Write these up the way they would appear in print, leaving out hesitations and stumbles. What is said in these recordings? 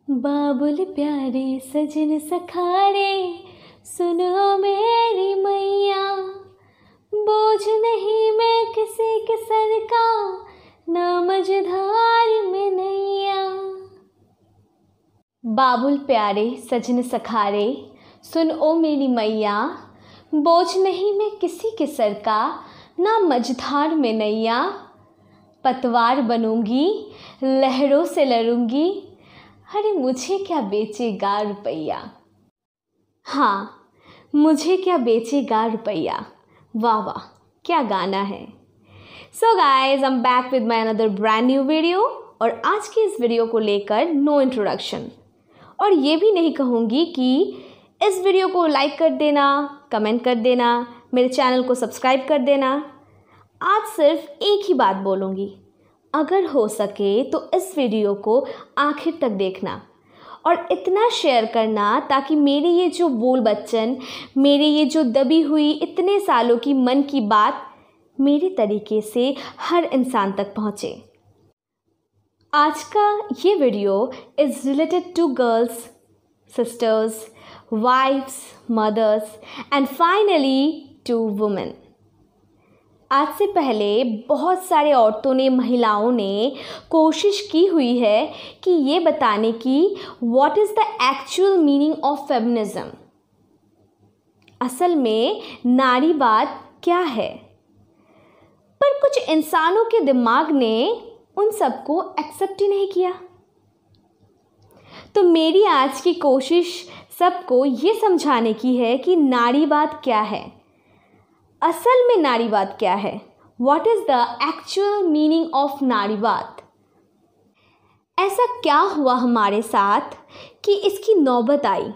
बाबुल प्यारे सजन सखारे, सुनो मेरी मैया, बोझ नहीं मैं किसी के सर का, ना मझधार में नैया। बाबुल प्यारे सजन सखारे, सुन ओ मेरी मैया, बोझ नहीं मैं किसी के सर का, ना मझधार में नैया। पतवार बनूंगी, लहरों से लड़ूंगी, अरे मुझे क्या बेचेगा रुपैया। हाँ, मुझे क्या बेचेगा रुपैया। वाह वाह, क्या गाना है। So guys, I am back with my another brand new video. और आज की इस वीडियो को लेकर नो इंट्रोडक्शन, और ये भी नहीं कहूँगी कि इस वीडियो को लाइक कर देना, कमेंट कर देना, मेरे चैनल को सब्सक्राइब कर देना। आज सिर्फ एक ही बात बोलूँगी, अगर हो सके तो इस वीडियो को आखिर तक देखना और इतना शेयर करना ताकि मेरी ये जो बोल बच्चन, मेरी ये जो दबी हुई इतने सालों की मन की बात मेरे तरीके से हर इंसान तक पहुँचे। आज का ये video is related to girls, sisters, wifes, mothers and finally to women. आज से पहले बहुत सारे औरतों ने, महिलाओं ने कोशिश की हुई है कि ये बताने की what is the actual meaning of feminism. असल में नारीवाद क्या है, पर कुछ इंसानों के दिमाग ने उन सबको एक्सेप्ट ही नहीं किया। तो मेरी आज की कोशिश सबको ये समझाने की है कि नारीवाद क्या है, असल में नारीवाद क्या है, what is the actual meaning of नारीवाद। ऐसा क्या हुआ हमारे साथ कि इसकी नौबत आई?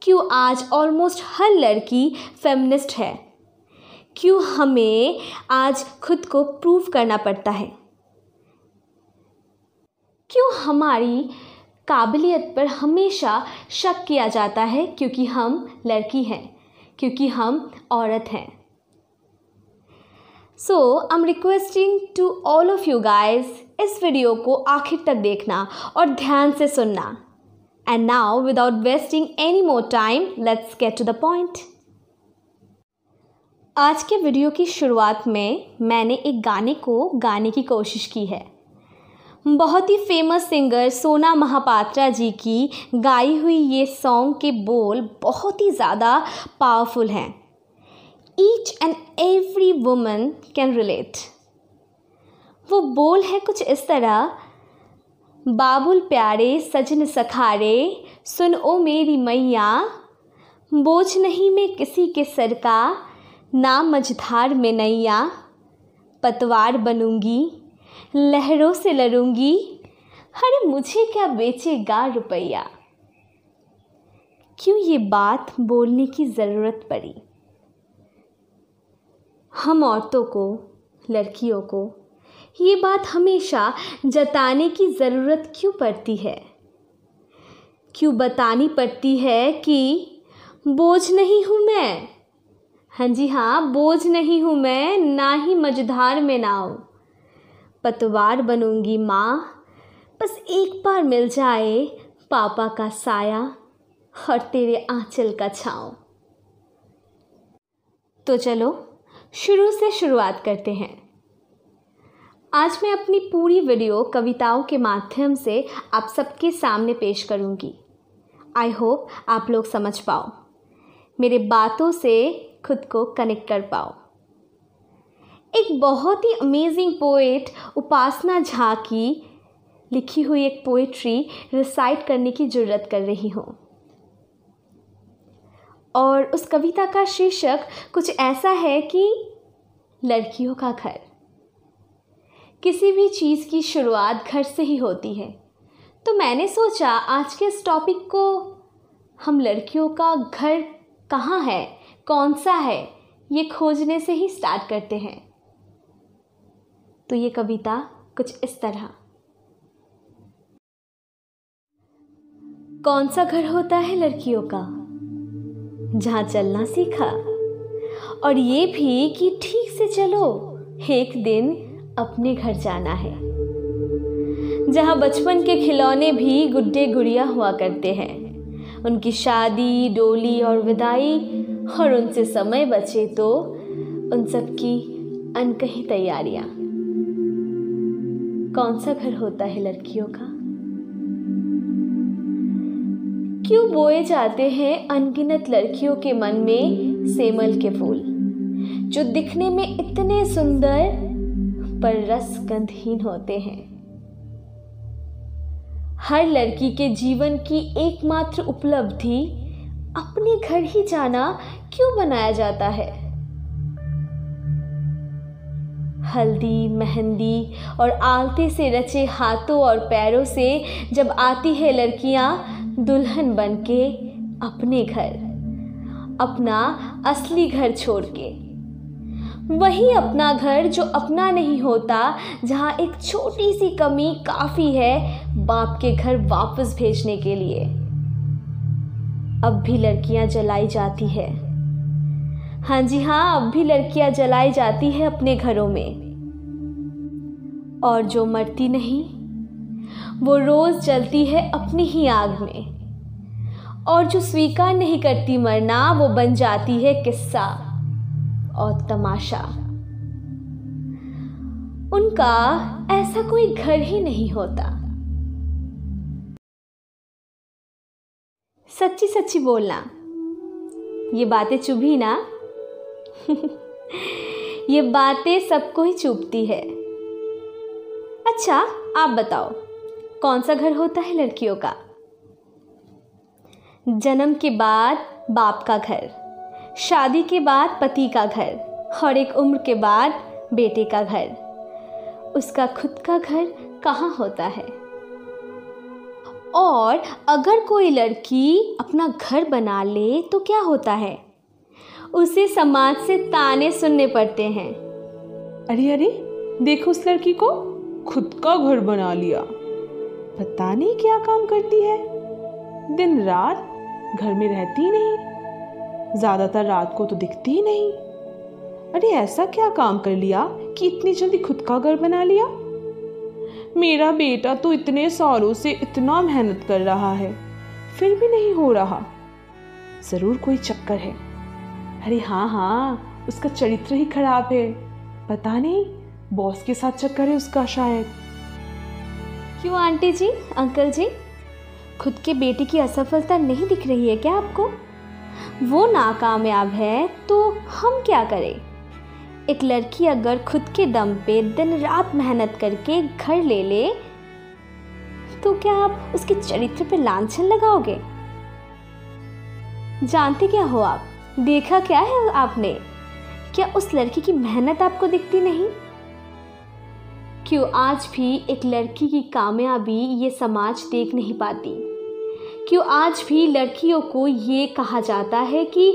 क्यों आज ऑलमोस्ट हर लड़की फेमिनिस्ट है? क्यों हमें आज खुद को प्रूव करना पड़ता है? क्यों हमारी काबिलियत पर हमेशा शक किया जाता है क्योंकि हम लड़की हैं, क्योंकि हम औरत हैं? So I am requesting to all of you guys, इस वीडियो को आखिर तक देखना और ध्यान से सुनना। And now without wasting any more time, let's get to the point. आज के वीडियो की शुरुआत में मैंने एक गाने को गाने की कोशिश की है। बहुत ही फेमस सिंगर सोना महापात्रा जी की गाई हुई ये सॉन्ग के बोल बहुत ही ज़्यादा पावरफुल हैं। Each and every woman can relate। वो बोल है कुछ इस तरह, बाबुल प्यारे सजन सखारे, सुन ओ मेरी मैया, बोझ नहीं मैं किसी के सर का, ना मझधार में नैया। पतवार बनूंगी, लहरों से लड़ूंगी, अरे मुझे क्या बेचेगा रुपैया। क्यों ये बात बोलने की ज़रूरत पड़ी? हम औरतों को, लड़कियों को ये बात हमेशा जताने की ज़रूरत क्यों पड़ती है? क्यों बतानी पड़ती है कि बोझ नहीं हूँ मैं? हाँ जी हाँ, बोझ नहीं हूँ मैं, ना ही मझधार में नाव। पतवार बनूंगी माँ, बस एक बार मिल जाए पापा का साया और तेरे आंचल का छाँव। तो चलो शुरू से शुरुआत करते हैं। आज मैं अपनी पूरी वीडियो कविताओं के माध्यम से आप सबके सामने पेश करूंगी। आई होप आप लोग समझ पाओ, मेरे बातों से खुद को कनेक्ट कर पाओ। एक बहुत ही अमेजिंग पोएट उपासना झा की लिखी हुई एक पोएट्री रिसाइट करने की ज़रूरत कर रही हूँ, और उस कविता का शीर्षक कुछ ऐसा है कि लड़कियों का घर। किसी भी चीज़ की शुरुआत घर से ही होती है, तो मैंने सोचा आज के इस टॉपिक को हम लड़कियों का घर कहाँ है, कौन सा है, ये खोजने से ही स्टार्ट करते हैं। तो ये कविता कुछ इस तरह। कौन सा घर होता है लड़कियों का जहाँ चलना सीखा, और ये भी कि ठीक से चलो, एक दिन अपने घर जाना है, जहाँ बचपन के खिलौने भी गुड्डे गुड़िया हुआ करते हैं। उनकी शादी, डोली और विदाई, और उनसे समय बचे तो उन सब की अनकही तैयारियां। कौन सा घर होता है लड़कियों का? क्यों बोए जाते हैं अनगिनत लड़कियों के मन में सेमल के फूल, जो दिखने में इतने सुंदर पर रस गंधहीन होते हैं। हर लड़की के जीवन की एकमात्र उपलब्धि अपने घर ही जाना क्यों बनाया जाता है? हल्दी, मेहंदी और आलते से रचे हाथों और पैरों से जब आती है लड़कियां दुल्हन बनके अपने घर, अपना असली घर छोड़ के, वही अपना घर जो अपना नहीं होता, जहां एक छोटी सी कमी काफी है बाप के घर वापस भेजने के लिए। अब भी लड़कियां जलाई जाती है। हाँ जी हाँ, अब भी लड़कियां जलाई जाती है अपने घरों में। और जो मरती नहीं, वो रोज जलती है अपनी ही आग में। और जो स्वीकार नहीं करती मरना, वो बन जाती है किस्सा और तमाशा। उनका ऐसा कोई घर ही नहीं होता। सच्ची सच्ची बोलना, ये बातें चुभी ना? ये बातें सबको ही चुभती है। अच्छा, आप बताओ, कौन सा घर होता है लड़कियों का? जन्म के बाद बाप का घर, शादी के बाद पति का घर, और एक उम्र के बाद बेटे का घर। उसका खुद का घर कहाँ होता है? और अगर कोई लड़की अपना घर बना ले तो क्या होता है? उसे समाज से ताने सुनने पड़ते हैं। अरे अरे, देखो उस लड़की को, खुद का घर बना लिया। पता नहीं क्या काम करती है, दिन रात घर में रहती ही नहीं, ज्यादातर रात को तो दिखती ही नहीं। अरे ऐसा क्या काम कर लिया कि इतनी जल्दी खुद का घर बना लिया? मेरा बेटा तो इतने सालों से इतना मेहनत कर रहा है, फिर भी नहीं हो रहा। जरूर कोई चक्कर है। अरे हाँ हाँ, उसका चरित्र ही खराब है। पता नहीं बॉस के साथ चक्कर है उसका शायद। क्यों आंटी जी, अंकल जी, खुद के बेटे की असफलता नहीं दिख रही है क्या आपको? वो नाकामयाब है तो हम क्या करें? एक लड़की अगर खुद के दम पे दिन रात मेहनत करके घर ले ले तो क्या आप उसके चरित्र पे लांछन लगाओगे? जानते क्या हो आप? देखा क्या है आपने? क्या उस लड़की की मेहनत आपको दिखती नहीं? क्यों आज भी एक लड़की की कामयाबी ये समाज देख नहीं पाती? क्यों आज भी लड़कियों को ये कहा जाता है कि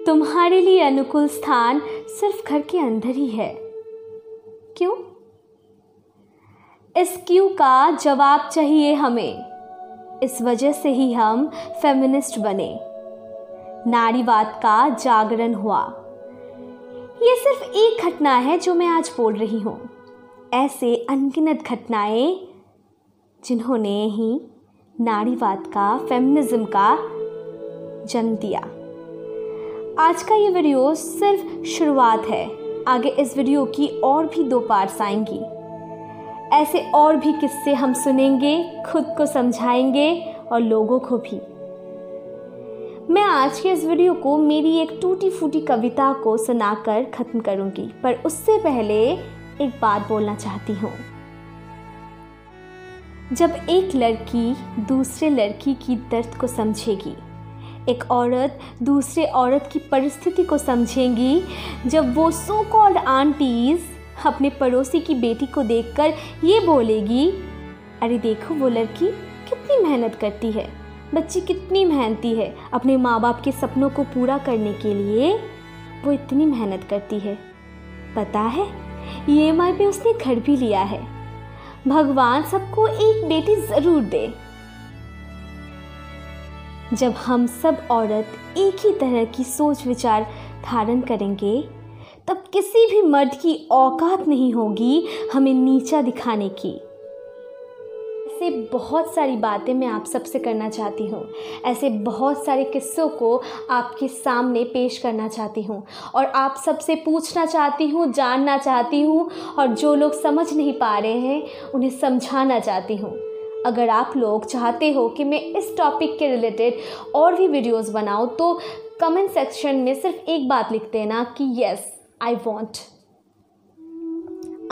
तुम्हारे लिए अनुकूल स्थान सिर्फ घर के अंदर ही है? क्यों? इस क्यों का जवाब चाहिए हमें। इस वजह से ही हम फेमिनिस्ट बने, नारीवाद का जागरण हुआ। ये सिर्फ एक घटना है जो मैं आज बोल रही हूँ। ऐसे अनगिनत घटनाएं जिन्होंने ही नारीवाद का, फेमिनिज्म का जन्म दिया। आज का ये वीडियो सिर्फ शुरुआत है। आगे इस वीडियो की और भी 2 पार्ट्स आएंगी। ऐसे और भी किस्से हम सुनेंगे, खुद को समझाएंगे और लोगों को भी। मैं आज के इस वीडियो को मेरी एक टूटी फूटी कविता को सुनाकर ख़त्म करूंगी, पर उससे पहले एक बात बोलना चाहती हूँ। जब एक लड़की दूसरे लड़की की दर्द को समझेगी, एक औरत दूसरे औरत की परिस्थिति को समझेंगी, जब वो सो कॉल्ड आंटीज़ अपने पड़ोसी की बेटी को देखकर ये बोलेगी, अरे देखो वो लड़की कितनी मेहनत करती है, बच्ची कितनी मेहनती है, अपने माँ बाप के सपनों को पूरा करने के लिए वो इतनी मेहनत करती है। पता है EMI पे उसने घर भी लिया है। भगवान सबको एक बेटी ज़रूर दे। जब हम सब औरत एक ही तरह की सोच विचार धारण करेंगे तब किसी भी मर्द की औकात नहीं होगी हमें नीचा दिखाने की। ऐसे बहुत सारी बातें मैं आप सबसे करना चाहती हूँ, ऐसे बहुत सारे किस्सों को आपके सामने पेश करना चाहती हूँ और आप सबसे पूछना चाहती हूँ, जानना चाहती हूँ और जो लोग समझ नहीं पा रहे हैं उन्हें समझाना चाहती हूँ। अगर आप लोग चाहते हो कि मैं इस टॉपिक के रिलेटेड और भी वीडियोस बनाऊँ तो कमेंट सेक्शन में सिर्फ एक बात लिख देना कि यस आई वांट।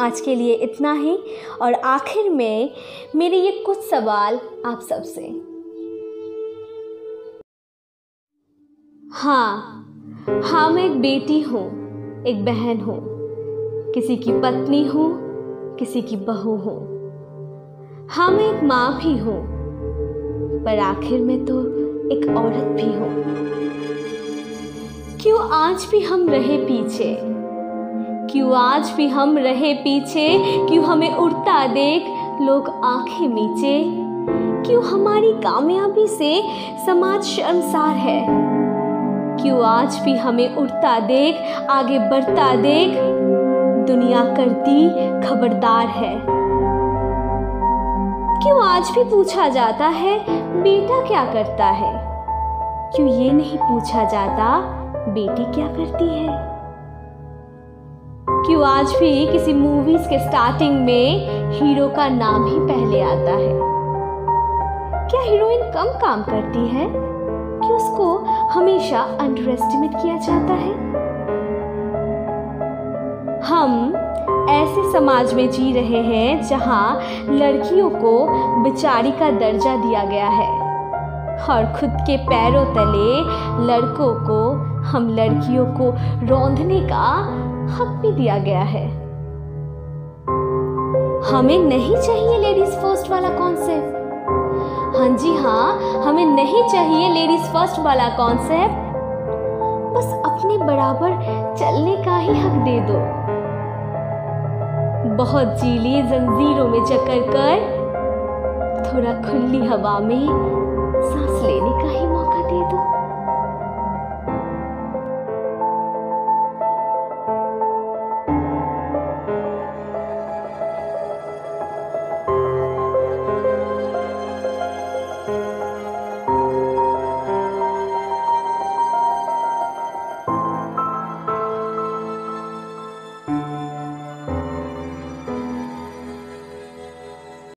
आज के लिए इतना ही और आखिर में मेरे ये कुछ सवाल आप सबसे। हाँ मैं एक बेटी हूँ, एक बहन हूँ, किसी की पत्नी हूँ, किसी की बहू हूँ। हाँ मैं एक माँ भी हूँ, पर आखिर में तो एक औरत भी हूँ। क्यों आज भी हम रहे पीछे, क्यों आज भी हम रहे पीछे, क्यों हमें उड़ता देख लोग आंखें मीचे, क्यों हमारी कामयाबी से समाज शर्मसार है, क्यों आज भी हमें उड़ता देख आगे बढ़ता देख दुनिया करती खबरदार है, क्यों आज भी पूछा जाता है बेटा क्या करता है, क्यों ये नहीं पूछा जाता बेटी क्या करती है, क्यों आज भी किसी मूवीज के स्टार्टिंग में हीरो का नाम ही पहले आता है, क्या हीरोइन कम काम करती है कि उसको हमेशा अंडर एस्टिमेट किया जाता है। हम ऐसे समाज में जी रहे हैं जहां लड़कियों को बेचारी का दर्जा दिया गया है और खुद के पैरों तले लड़कों को, हम लड़कियों को रौंदने का हक भी दिया गया है। हमें नहीं चाहिए लेडीज फर्स्ट वाला कॉन्सेप्ट। हाँ जी हाँ, हमें नहीं चाहिए लेडीज फर्स्ट वाला कॉन्सेप्ट। बस अपने बराबर चलने का ही हक दे दो। बहुत जी लिए जंजीरों में जकड़ कर, थोड़ा खुली हवा में सांस लेने